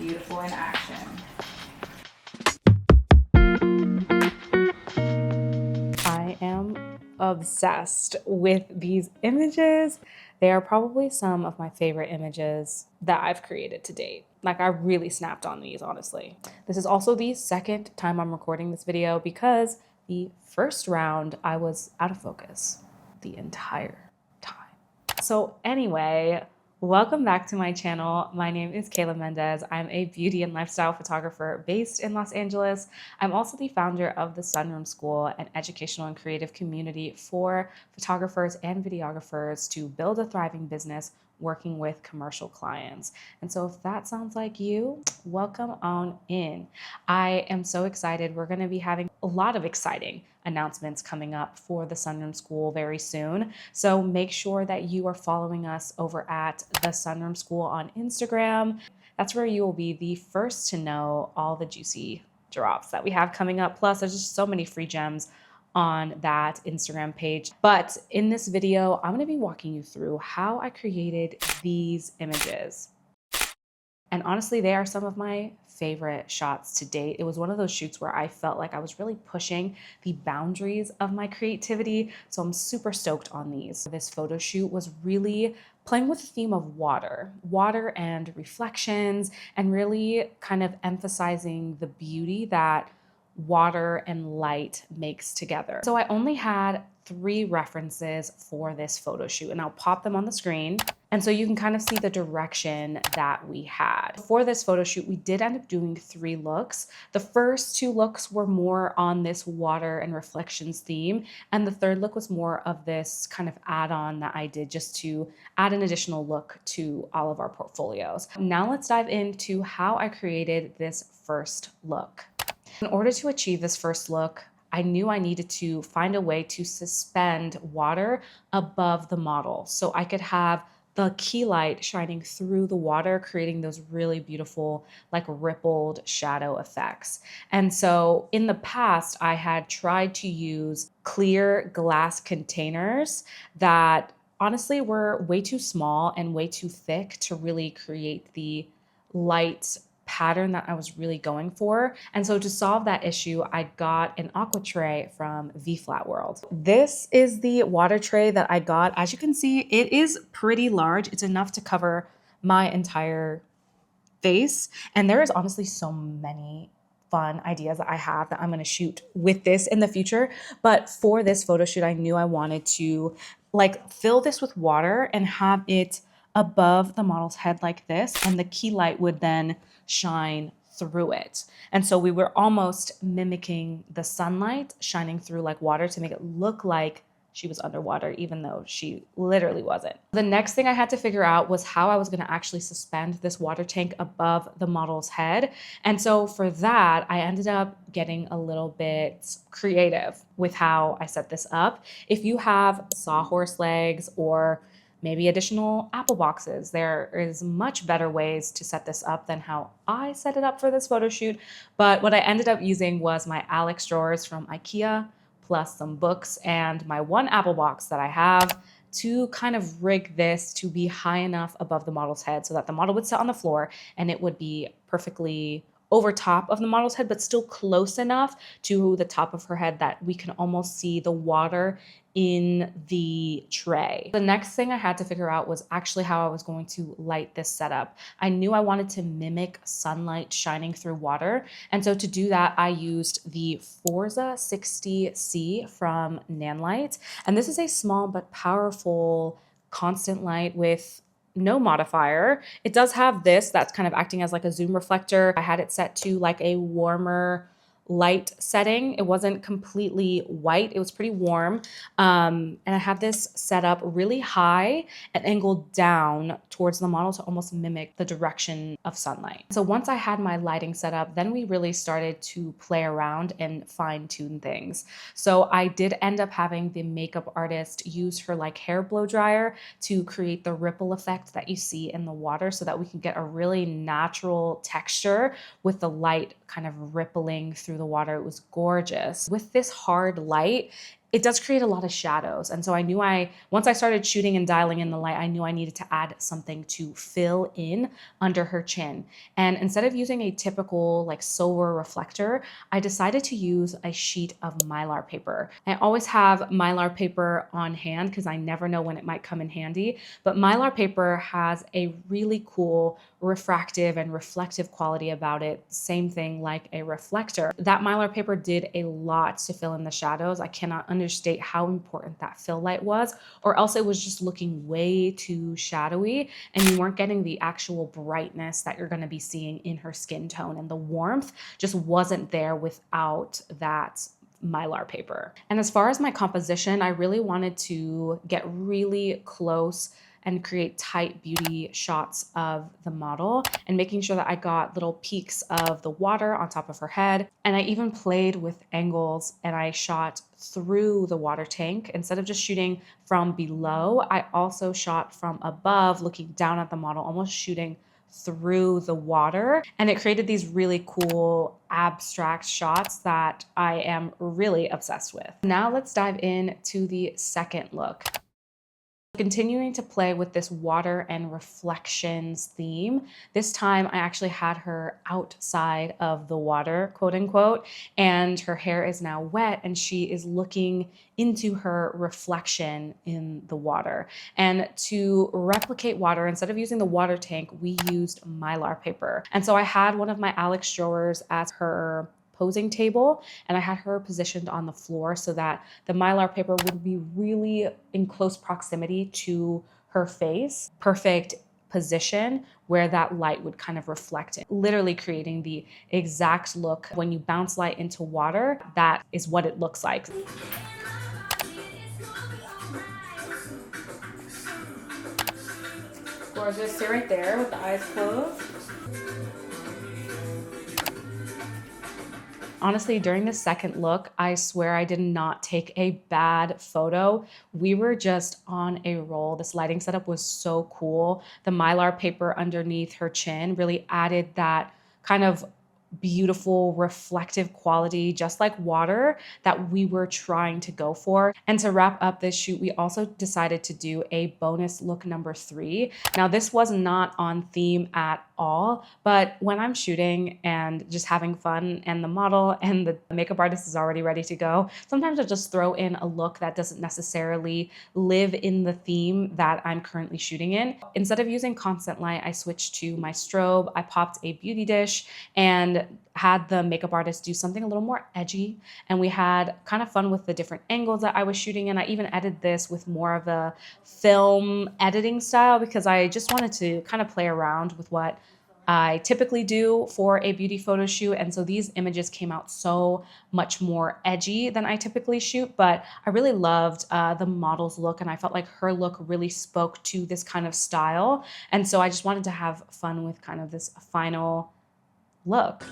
beautiful in action. I am obsessed with these images. They are probably some of my favorite images that I've created to date. Like, I really snapped on these, honestly. This is also the second time I'm recording this video because the first round I was out of focus the entire time. So anyway, welcome back to my channel. My name is Kayla Mendez. I'm a beauty and lifestyle photographer based in Los Angeles. I'm also the founder of the Sunroom School, an educational and creative community for photographers and videographers to build a thriving business working with commercial clients. And so if that sounds like you, welcome on in. I am so excited. We're going to be having a lot of exciting announcements coming up for the Sunroom School very soon. So make sure that you are following us over at the Sunroom School on Instagram. That's where you will be the first to know all the juicy drops that we have coming up. Plus, there's just so many free gems on that Instagram page. But in this video, I'm going to be walking you through how I created these images. And honestly, they are some of my favorite shots to date. It was one of those shoots where I felt like I was really pushing the boundaries of my creativity. So I'm super stoked on these. This photo shoot was really playing with the theme of water and reflections, and really kind of emphasizing the beauty that water and light makes together. So I only had 3 references for this photo shoot, and I'll pop them on the screen. And so you can kind of see the direction that we had. For this photo shoot, we did end up doing 3 looks. The first 2 looks were more on this water and reflections theme. And the third look was more of this kind of add-on that I did just to add an additional look to all of our portfolios. Now let's dive into how I created this first look. In order to achieve this first look, I knew I needed to find a way to suspend water above the model so I could have the key light shining through the water, creating those really beautiful, like rippled shadow effects. And so in the past, I had tried to use clear glass containers that honestly were way too small and way too thick to really create the light pattern that I was really going for. And so to solve that issue, I got an aqua tray from V Flat World. This is the water tray that I got. As you can see, it is pretty large. It's enough to cover my entire face. And there is honestly so many fun ideas that I have that I'm going to shoot with this in the future. But for this photo shoot, I knew I wanted to like fill this with water and have it above the model's head like this, and the key light would then shine through it. And so we were almost mimicking the sunlight shining through like water to make it look like she was underwater, even though she literally wasn't. The next thing I had to figure out was how I was going to actually suspend this water tank above the model's head. And so for that, I ended up getting a little bit creative with how I set this up. If you have sawhorse legs or maybe additional apple boxes, there is much better ways to set this up than how I set it up for this photo shoot. But what I ended up using was my Alex drawers from IKEA, plus some books and my one apple box that I have to kind of rig this to be high enough above the model's head so that the model would sit on the floor and it would be perfectly over top of the model's head, but still close enough to the top of her head that we can almost see the water in the tray. The next thing I had to figure out was actually how I was going to light this setup. I knew I wanted to mimic sunlight shining through water. And so to do that, I used the Forza 60C from Nanlite. And this is a small but powerful constant light with no modifier. It does have this that's kind of acting as like a zoom reflector. I had it set to like a warmer light setting. It wasn't completely white. It was pretty warm. And I had this set up really high and angled down towards the model to almost mimic the direction of sunlight. So once I had my lighting set up, then we really started to play around and fine tune things. So I did end up having the makeup artist use her like hair blow dryer to create the ripple effect that you see in the water so that we can get a really natural texture with the light kind of rippling through the water. It was gorgeous. With this hard light, it does create a lot of shadows. And so I knew once I started shooting and dialing in the light, I knew I needed to add something to fill in under her chin. And instead of using a typical like silver reflector, I decided to use a sheet of Mylar paper. I always have Mylar paper on hand because I never know when it might come in handy, but Mylar paper has a really cool refractive and reflective quality about it. Same thing like a reflector. That Mylar paper did a lot to fill in the shadows. I cannot understate how important that fill light was, or else it was just looking way too shadowy and you weren't getting the actual brightness that you're going to be seeing in her skin tone, and the warmth just wasn't there without that Mylar paper. And as far as my composition, I really wanted to get really close and create tight beauty shots of the model, and making sure that I got little peaks of the water on top of her head. And I even played with angles and I shot through the water tank. Instead of just shooting from below, I also shot from above, looking down at the model, almost shooting through the water. And it created these really cool abstract shots that I am really obsessed with. Now let's dive into the second look. Continuing to play with this water and reflections theme, this time I actually had her outside of the water, quote unquote, and her hair is now wet and she is looking into her reflection in the water. And to replicate water, instead of using the water tank, we used Mylar paper. And so I had one of my Alex drawers as her posing table, and I had her positioned on the floor so that the Mylar paper would be really in close proximity to her face. Perfect position where that light would kind of reflect it, literally creating the exact look. When you bounce light into water, that is what it looks like. Gorgeous, sit right there with the eyes closed. Honestly, during the second look, I swear I did not take a bad photo. We were just on a roll. This lighting setup was so cool. The Mylar paper underneath her chin really added that kind of beautiful reflective quality, just like water, that we were trying to go for. And to wrap up this shoot, we also decided to do a bonus look number 3. Now, this was not on theme at all, but when I'm shooting and just having fun and the model and the makeup artist is already ready to go, sometimes I just throw in a look that doesn't necessarily live in the theme that I'm currently shooting in. Instead of using constant light, I switched to my strobe. I popped a beauty dish and had the makeup artist do something a little more edgy, and we had kind of fun with the different angles that I was shooting in. I even edited this with more of a film editing style because I just wanted to kind of play around with what I typically do for a beauty photo shoot. And so these images came out so much more edgy than I typically shoot, but I really loved the model's look, and I felt like her look really spoke to this kind of style. And so I just wanted to have fun with kind of this final look.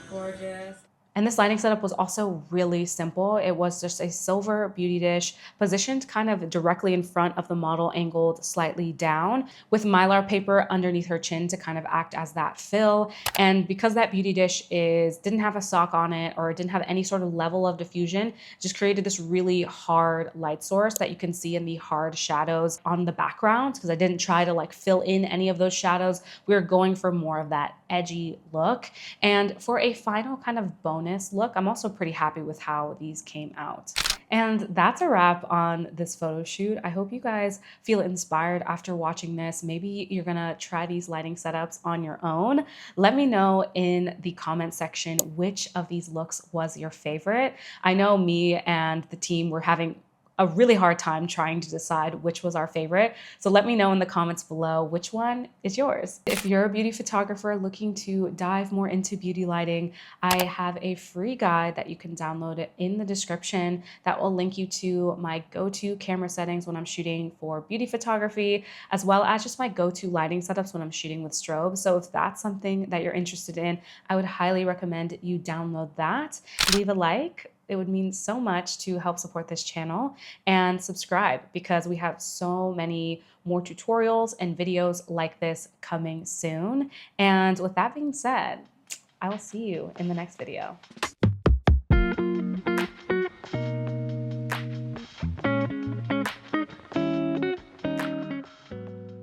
Gorgeous. And this lighting setup was also really simple. It was just a silver beauty dish positioned kind of directly in front of the model, angled slightly down, with Mylar paper underneath her chin to kind of act as that fill. And because that beauty dish didn't have a sock on it or didn't have any sort of level of diffusion, just created this really hard light source that you can see in the hard shadows on the background. Because I didn't try to like fill in any of those shadows. We were going for more of that edgy look. And for a final kind of bonus look, I'm also pretty happy with how these came out. And that's a wrap on this photo shoot. I hope you guys feel inspired after watching this. Maybe you're gonna try these lighting setups on your own. Let me know in the comment section which of these looks was your favorite. I know me and the team were having a really hard time trying to decide which was our favorite. So let me know in the comments below which one is yours. If you're a beauty photographer looking to dive more into beauty lighting, I have a free guide that you can download in the description that will link you to my go-to camera settings when I'm shooting for beauty photography, as well as just my go-to lighting setups when I'm shooting with strobe. So if that's something that you're interested in, I would highly recommend you download that. Leave a like, It would mean so much to help support this channel, and subscribe because we have so many more tutorials and videos like this coming soon. And with that being said, I will see you in the next video.